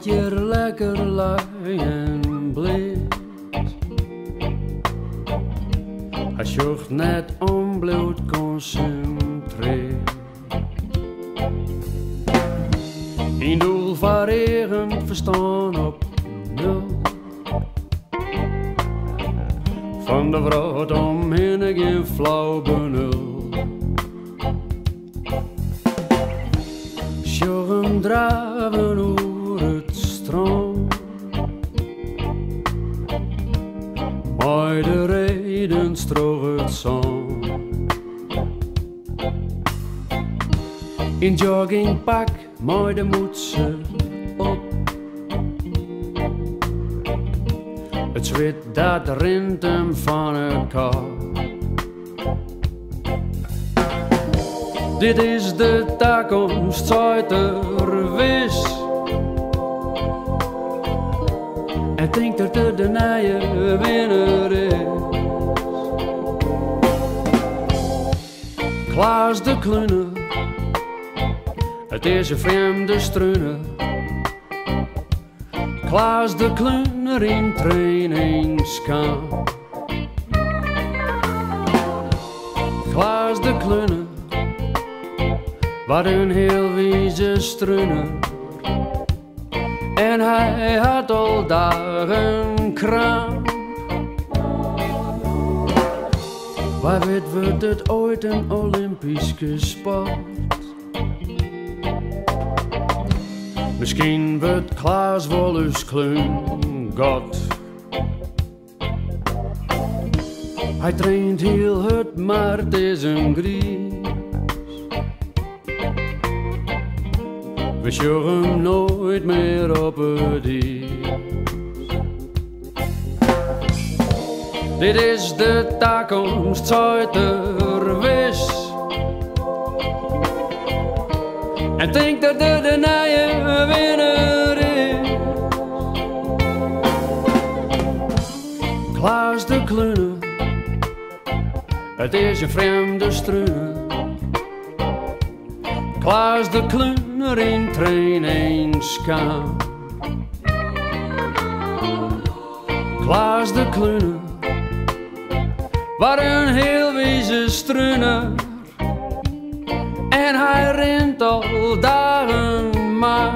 hier lekker lui en bleek. Hij zocht net om bloed concentreerd. Een doel variërend verstaan op nul. Van de brood omheen geen flauw benul. Sjoggen draven over het strand. Maar de reden stroog het zand. In joggingpak, maar de moedse op. Het zweet dat rint hem van elkaar. Dit is de toekomst, zuid er wis. En denkt dat het de nieuwe winnaar is. Klaas de Kleine, het is een vreemde struine. Klaas de Kleine in trainingskamp. Klaas de Kleine, wat een heel wieze struine. En hij had al dagen kramp. Waar wordt het ooit een Olympische sport? Misschien wordt Klaas wel eens klein god. Hij traint heel hard, maar het is een gries. We zien hem nooit meer op het ijs. Dit is de toekomst, zuid er wis. En denk dat het de nieuwe winnaar is. Klaas de Kleine, het is een vreemde struine. Klaas de Kleine in trainingskamp. Klaas de Kleine, wat een heel wieze struine. En hij rent al dagen maar.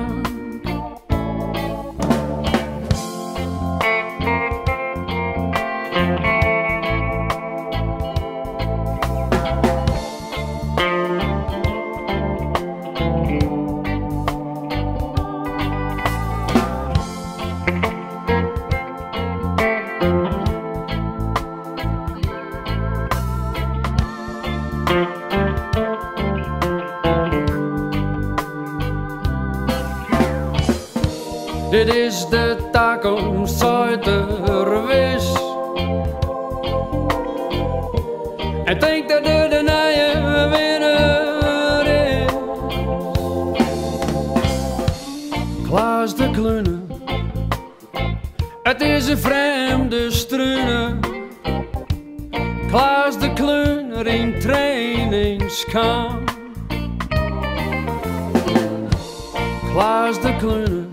Dit is de toekomst, zuid er wis. En denk dat het de nieuwe winnaar is. Klaas de Kleine, het is een vreemde struine. Klaas de Kleine in trainingskamp. Klaas de Kleine,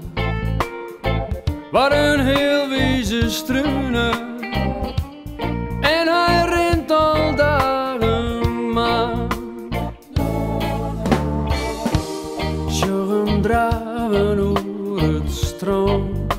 wat een heel wieze struine. En hij rent al dagen maar. Sjoggen draven over het strand.